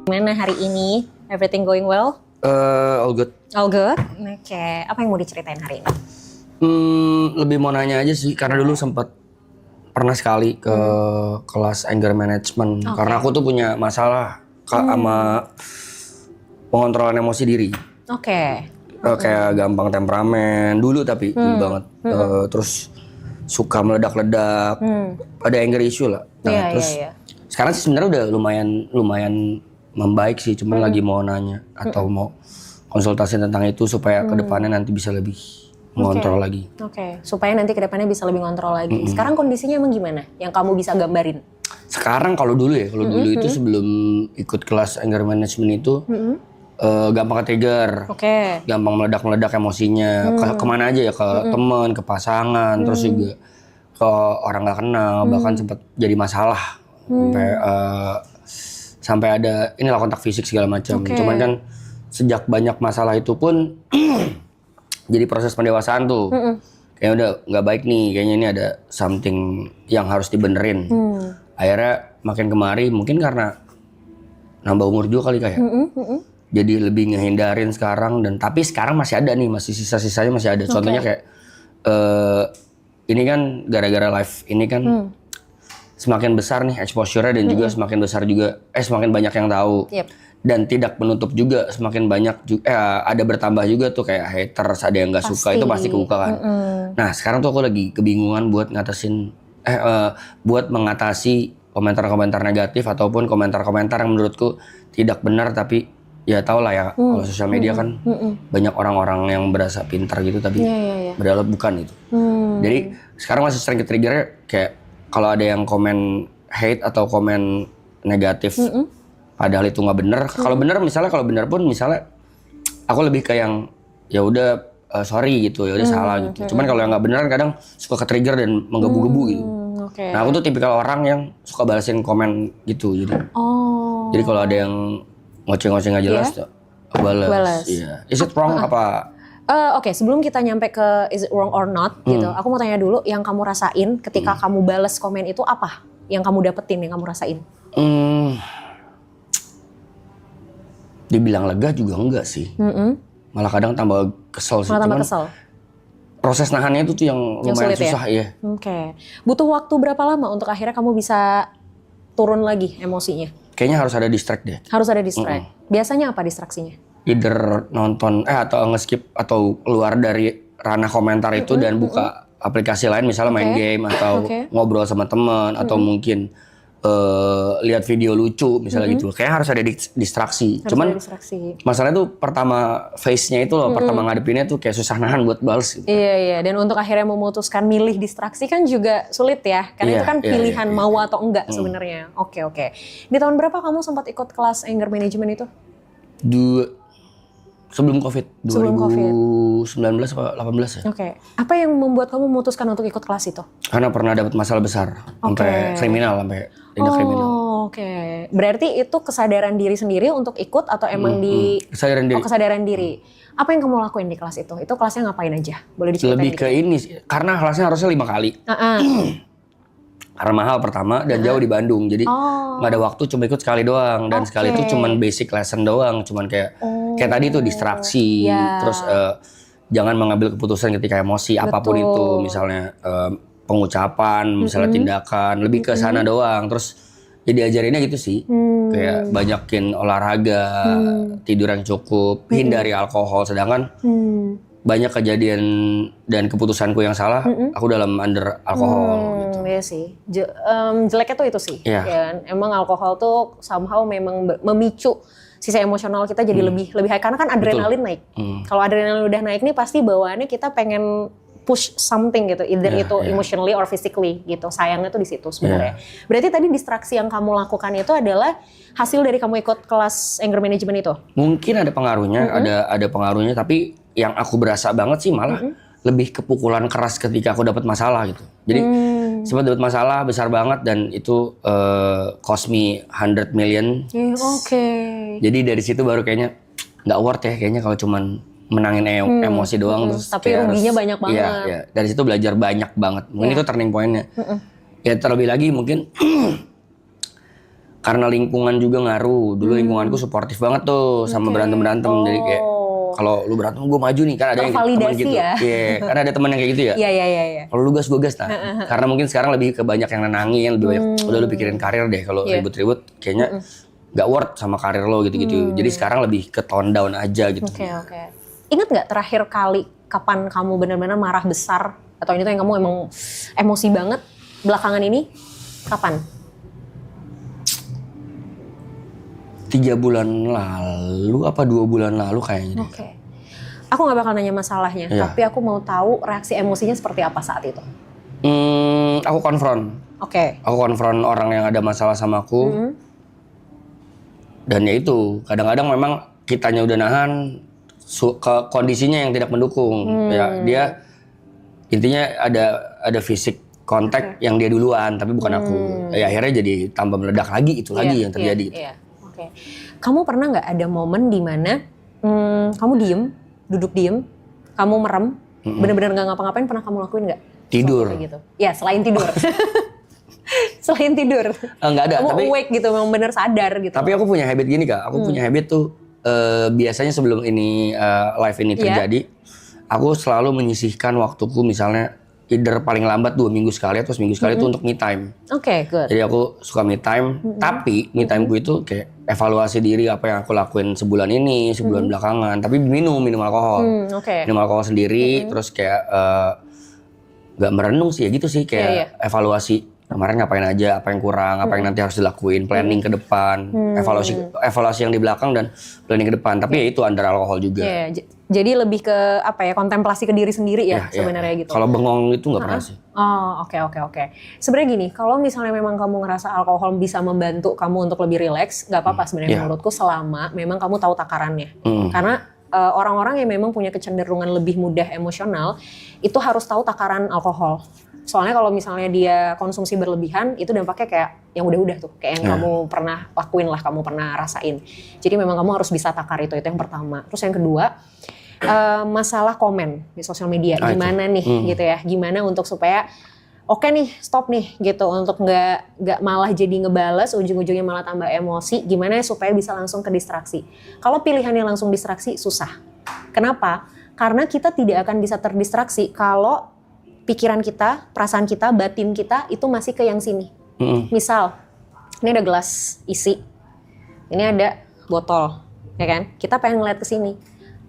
Gimana hari ini? Everything going well? All good. All good? Oke. Apa yang mau diceritain hari ini? Lebih mau nanya aja sih, karena dulu sempat pernah sekali ke kelas anger management. Karena aku tuh punya masalah sama pengontrolan emosi diri. Oke. Kayak gampang temperamen dulu, tapi dulu banget. Terus suka meledak-ledak. Ada anger issue lah. Nah, terus sekarang sih sebenarnya udah lumayan membaik sih. Cuman lagi mau nanya atau mau konsultasi tentang itu supaya kedepannya nanti bisa lebih mengontrol lagi. Oke. Supaya nanti kedepannya bisa lebih ngontrol lagi. Sekarang kondisinya emang gimana? Yang kamu bisa gambarin? Sekarang kalau dulu ya, dulu itu sebelum ikut kelas anger management itu gampang ke-trigger, gampang meledak-meledak emosinya, kemana aja ya, ke teman, ke pasangan, terus juga ke orang nggak kenal, bahkan sempat jadi masalah sampai ada inilah kontak fisik segala macam. Cuman kan sejak banyak masalah itu pun jadi proses pendewasaan tuh. Kayaknya udah nggak baik nih, kayaknya ini ada something yang harus dibenerin. Akhirnya makin kemari mungkin karena nambah umur juga kali kayak. Jadi lebih ngehindarin sekarang, dan tapi sekarang masih ada nih, masih sisa-sisanya masih ada. Contohnya kayak ini kan gara-gara live ini kan semakin besar nih exposure-nya, dan juga semakin besar juga semakin banyak yang tahu. Dan tidak menutup juga, semakin banyak juga, ada bertambah juga tuh kayak haters, ada yang nggak suka, itu pasti kebuka kan. Nah sekarang tuh aku lagi kebingungan buat buat mengatasi komentar-komentar negatif ataupun komentar-komentar yang menurutku tidak benar, tapi ya tau lah ya, kalau sosial media kan banyak orang-orang yang berasa pintar gitu tapi padahal bukan itu. Jadi sekarang masih sering ke-trigger kayak kalau ada yang komen hate atau komen negatif padahal itu nggak bener. Kalau bener pun misalnya aku lebih ke yang ya udah sorry gitu, ya udah salah gitu. Cuman kalau yang nggak bener kadang suka ke-trigger dan menggebu-gebu gitu. Nah aku tuh tipikal orang yang suka balasin komen gitu, jadi kalau ada yang ngoceh-ngoceh nggak jelas tuh balas. Iya. Is it wrong apa? Oke, sebelum kita nyampe ke is it wrong or not gitu, aku mau tanya dulu yang kamu rasain ketika kamu balas komen itu apa? Yang kamu dapetin, yang kamu rasain? Dibilang lega juga enggak sih. Malah kadang tambah kesel sih. Malah tambah kesel? Proses nahannya itu tuh yang lumayan susah ya. Oke. Butuh waktu berapa lama untuk akhirnya kamu bisa turun lagi emosinya? Kayaknya harus ada distract deh. Harus ada distract. Biasanya apa distraksinya? Either nonton atau nge-skip atau keluar dari ranah komentar itu dan buka aplikasi lain, misalnya main game atau ngobrol sama teman atau mungkin lihat video lucu misalnya gitu. Kayaknya harus ada distraksi. Cuman masalahnya tuh pertama face-nya itu loh, pertama ngadepinnya tuh kayak susah nahan buat balas gitu. Iya. Dan untuk akhirnya memutuskan milih distraksi kan juga sulit ya. Karena itu kan pilihan mau atau enggak sebenarnya. Oke. Di tahun berapa kamu sempat ikut kelas anger management itu? Sebelum COVID, 2019 atau 18 ya. Oke. Apa yang membuat kamu memutuskan untuk ikut kelas itu? Karena pernah dapat masalah besar, sampai kriminal, sampai tindak kriminal. Oke. Berarti itu kesadaran diri sendiri untuk ikut atau emang kesadaran diri. Kesadaran diri. Apa yang kamu lakuin di kelas itu? Itu kelasnya ngapain aja? Boleh diceritain? Lebih ke ini sih, karena kelasnya harusnya 5 kali. Karena mahal pertama dan jauh di Bandung, jadi nggak ada waktu, cuma ikut sekali doang, dan sekali itu cuman basic lesson doang, cuman kayak tadi tuh distraksi, terus jangan mengambil keputusan ketika emosi apapun itu, misalnya pengucapan, misalnya tindakan, lebih ke sana doang. Terus jadi ajarinnya gitu sih, kayak banyakin olahraga, tidur yang cukup, hindari alkohol, sedangkan banyak kejadian dan keputusanku yang salah, aku dalam under alkohol gitu. Iya sih, jeleknya tuh itu sih. Ya, emang alkohol tuh somehow memang memicu sisi emosional kita jadi lebih high, karena kan adrenalin naik. Kalau adrenalin udah naik nih pasti bawaannya kita pengen push something gitu, either itu emotionally or physically gitu. Sayangnya tuh di situ sebenarnya. Berarti tadi distraksi yang kamu lakukan itu adalah hasil dari kamu ikut kelas anger management itu? Mungkin ada pengaruhnya, ada pengaruhnya, tapi yang aku berasa banget sih malah lebih kepukulan keras ketika aku dapat masalah gitu. Jadi sempat dapat masalah besar banget dan itu cost me 100 million. Jadi dari situ baru kayaknya nggak worth ya kayaknya kalau cuman menangin emosi doang. Terus tapi ruginya banyak banget. Iya. Dari situ belajar banyak banget. Mungkin itu turning point-nya. Ya terlebih lagi mungkin karena lingkungan juga ngaruh. Dulu lingkunganku suportif banget tuh sama berantem-berantem. Jadi kayak kalau lu berantem gue maju nih, kan ada yang teman gitu. Ya? Iya, kan ada teman yang kayak gitu ya. Iya. Kalau lu gas gue gas. Nah, karena mungkin sekarang lebih ke banyak yang nenangin, lebih banyak udah lu pikirin karir deh. Kalau ribut-ribut kayaknya gak worth sama karir lo gitu-gitu. Jadi sekarang lebih ke tone down aja gitu. Oke. Ingat nggak terakhir kali kapan kamu benar-benar marah besar atau ini tuh yang kamu emang emosi banget belakangan ini? Kapan? 3 bulan lalu apa 2 bulan lalu kayaknya. Oke. Aku gak bakal nanya masalahnya, tapi aku mau tahu reaksi emosinya seperti apa saat itu. Aku konfront. Oke. Aku konfront orang yang ada masalah sama aku. Dan ya itu, kadang-kadang memang kitanya udah nahan ke kondisinya yang tidak mendukung. Ya, dia intinya ada fisik kontak yang dia duluan, tapi bukan aku. Ya akhirnya jadi tambah meledak lagi, itu lagi yang terjadi. Iya. Oke. Kamu pernah nggak ada momen di mana kamu duduk diem, kamu merem, benar-benar nggak ngapa-ngapain, pernah kamu lakuin nggak? Tidur. Gitu. Ya selain tidur. Selain tidur. Nggak ada. Kamu tapi awake gitu, memang benar sadar gitu. Tapi aku punya habit gini Kak, aku punya habit tuh biasanya sebelum ini live ini terjadi, aku selalu menyisihkan waktuku misalnya either paling lambat 2 minggu sekali atau seminggu sekali itu untuk me time. Oke, good. Jadi aku suka me time, tapi me time ku itu kayak evaluasi diri apa yang aku lakuin sebulan ini, sebulan belakangan. Tapi minum alkohol. Minum alkohol sendiri, terus kayak gak merenung sih ya gitu sih, kayak evaluasi kemarin ngapain aja, apa yang kurang, apa yang nanti harus dilakuin, planning ke depan, evaluasi yang di belakang dan planning ke depan. Tapi ya itu under alkohol juga. Jadi lebih ke apa ya, kontemplasi ke diri sendiri ya sebenarnya gitu. Kalau bengong itu nggak pernah sih. Oh, oke. Sebenarnya gini, kalau misalnya memang kamu ngerasa alkohol bisa membantu kamu untuk lebih rileks, nggak apa-apa sebenarnya menurutku, selama memang kamu tahu takarannya. Karena orang-orang yang memang punya kecenderungan lebih mudah emosional itu harus tahu takaran alkohol. Soalnya kalau misalnya dia konsumsi berlebihan, itu dampaknya kayak yang udah-udah tuh, kayak yang kamu pernah lakuin lah, kamu pernah rasain. Jadi memang kamu harus bisa takar itu yang pertama. Terus yang kedua, masalah komen di sosial media, gimana nih gitu ya, gimana untuk supaya oke nih, stop nih gitu, untuk nggak malah jadi ngebales, ujung-ujungnya malah tambah emosi, gimana supaya bisa langsung ke distraksi. Kalau pilihannya langsung distraksi, susah. Kenapa? Karena kita tidak akan bisa terdistraksi kalau pikiran kita, perasaan kita, batin kita itu masih ke yang sini. Misal, ini ada gelas isi, ini ada botol, ya kan? Kita pengen ngeliat ke sini,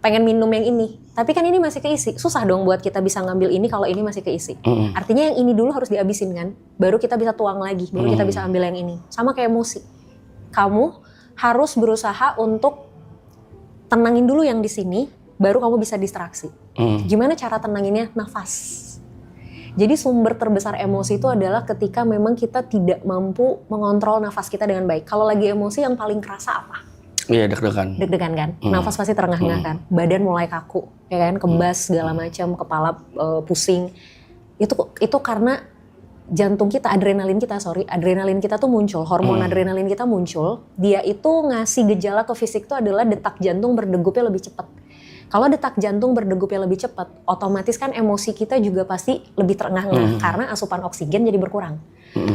pengen minum yang ini, tapi kan ini masih keisi. Susah dong buat kita bisa ngambil ini kalau ini masih keisi. Artinya yang ini dulu harus dihabisin kan, baru kita bisa tuang lagi, baru kita bisa ambil yang ini. Sama kayak emosi, kamu harus berusaha untuk tenangin dulu yang di sini, baru kamu bisa distraksi. Gimana cara tenanginnya? Nafas. Jadi sumber terbesar emosi itu adalah ketika memang kita tidak mampu mengontrol nafas kita dengan baik. Kalau lagi emosi yang paling kerasa apa? Iya, deg-degan. Deg-degan kan? Nafas pasti terengah-engah kan? Badan mulai kaku, ya kan? Kebas segala macam, kepala pusing. Itu karena jantung kita, adrenalin kita tuh muncul, hormon adrenalin kita muncul. Dia itu ngasih gejala ke fisik tuh adalah detak jantung berdegupnya lebih cepat. Kalau detak jantung berdegupnya lebih cepat, otomatis kan emosi kita juga pasti lebih terengah-engah karena asupan oksigen jadi berkurang.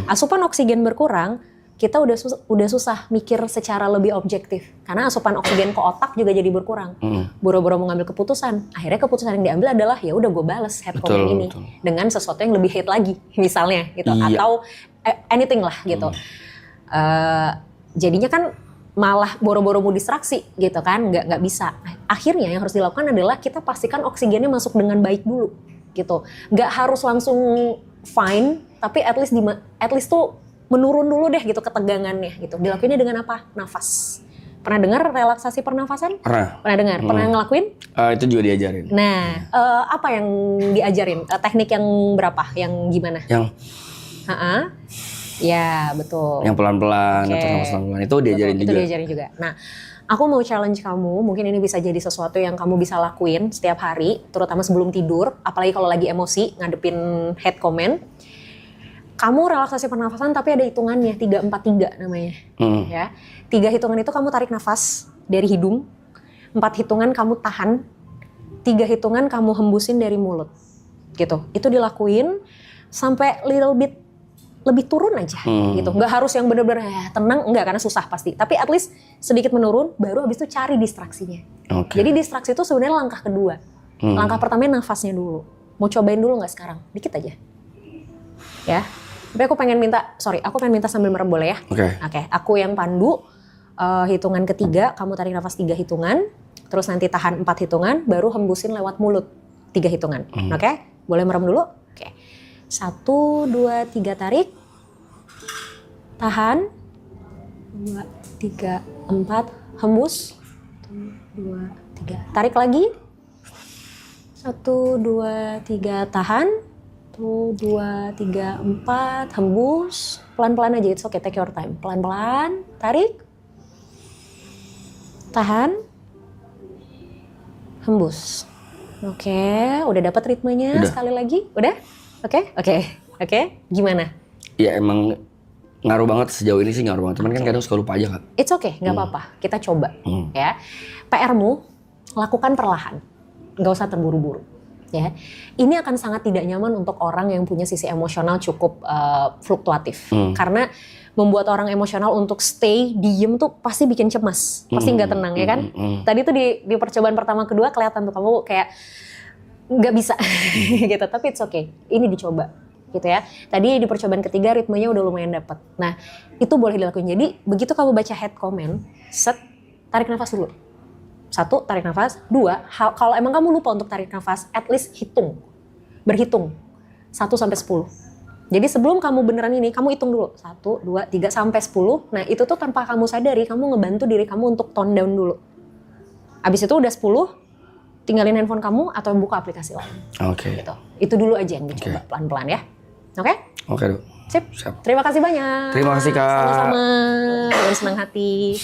Asupan oksigen berkurang, kita udah susah mikir secara lebih objektif karena asupan oksigen ke otak juga jadi berkurang. Boro-boro mau ngambil keputusan, akhirnya keputusan yang diambil adalah ya udah gue bales head comment ini dengan sesuatu yang lebih hate lagi, misalnya gitu, atau anything lah gitu. Jadinya kan malah boro-boro mau distraksi gitu kan, nggak bisa. Akhirnya yang harus dilakukan adalah kita pastikan oksigennya masuk dengan baik dulu gitu. Nggak harus langsung fine, tapi at least tuh menurun dulu deh gitu ketegangannya gitu. Dilakuinnya dengan apa? Nafas. Pernah dengar relaksasi pernafasan? Pernah dengar? Pernah ngelakuin? Itu juga diajarin. Nah, apa yang diajarin? Teknik yang berapa? Yang gimana? Yang ya betul. Yang pelan-pelan atau nafas pelan-pelan itu diajarin juga. Itu diajarin juga. Nah, aku mau challenge kamu, mungkin ini bisa jadi sesuatu yang kamu bisa lakuin setiap hari, terutama sebelum tidur, apalagi kalau lagi emosi, ngadepin hate comment. Kamu relaksasi pernafasan tapi ada hitungannya, 3-4-3 namanya. Ya. 3 hitungan itu kamu tarik nafas dari hidung, 4 hitungan kamu tahan, 3 hitungan kamu hembusin dari mulut. Gitu. Itu dilakuin sampai little bit lebih turun aja gitu. Nggak harus yang bener-bener ya, tenang, enggak, karena susah pasti. Tapi at least sedikit menurun, baru habis itu cari distraksinya. Jadi distraksi itu sebenarnya langkah kedua. Langkah pertamanya nafasnya dulu. Mau cobain dulu nggak sekarang? Dikit aja. Ya. Tapi aku pengen minta sambil merem boleh ya? Oke. Aku yang pandu, hitungan ketiga, kamu tarik nafas 3 hitungan, terus nanti tahan 4 hitungan, baru hembusin lewat mulut 3 hitungan. Oke? Boleh merem dulu? Oke. 1, 2, 3 tarik. Tahan. 2, 3, 4. Hembus. 1, 2, 3. Tarik lagi. 1, 2, 3. Tahan. 1, 2, 3, 4. Hembus. Pelan-pelan aja. It's okay. Take your time. Pelan-pelan. Tarik. Tahan. Hembus. Oke. Udah dapat ritmenya? Udah. Sekali lagi? Udah? Oke. Gimana? Ya emang ngaruh banget sejauh ini sih, ngaruh banget. Cuman kan kadang suka lupa aja kan. It's okay, nggak apa-apa. Kita coba ya. PR-mu lakukan perlahan, nggak usah terburu-buru. Ya, ini akan sangat tidak nyaman untuk orang yang punya sisi emosional cukup fluktuatif. Karena membuat orang emosional untuk stay diem tuh pasti bikin cemas, pasti nggak tenang ya kan. Tadi tuh di percobaan pertama kedua kelihatan tuh kamu kayak nggak bisa gitu, tapi it's okay, ini dicoba gitu ya. Tadi di percobaan ketiga ritmenya udah lumayan dapet. Nah itu boleh dilakuin. Jadi begitu kamu baca head comment, set, tarik nafas dulu. 1, tarik nafas. 2, kalau emang kamu lupa untuk tarik nafas, at least berhitung 1 sampai 10. Jadi sebelum kamu beneran ini, kamu hitung dulu 1, 2, 3 sampai 10. Nah itu tuh tanpa kamu sadari, kamu ngebantu diri kamu untuk tone down dulu. Abis itu udah 10, tinggalin handphone kamu atau buka aplikasi lain. Gitu. Itu dulu aja yang dicoba pelan-pelan ya. Oke, Dok. Sip. Terima kasih banyak. Terima kasih, Kak. Sama-sama. Dengan senang hati.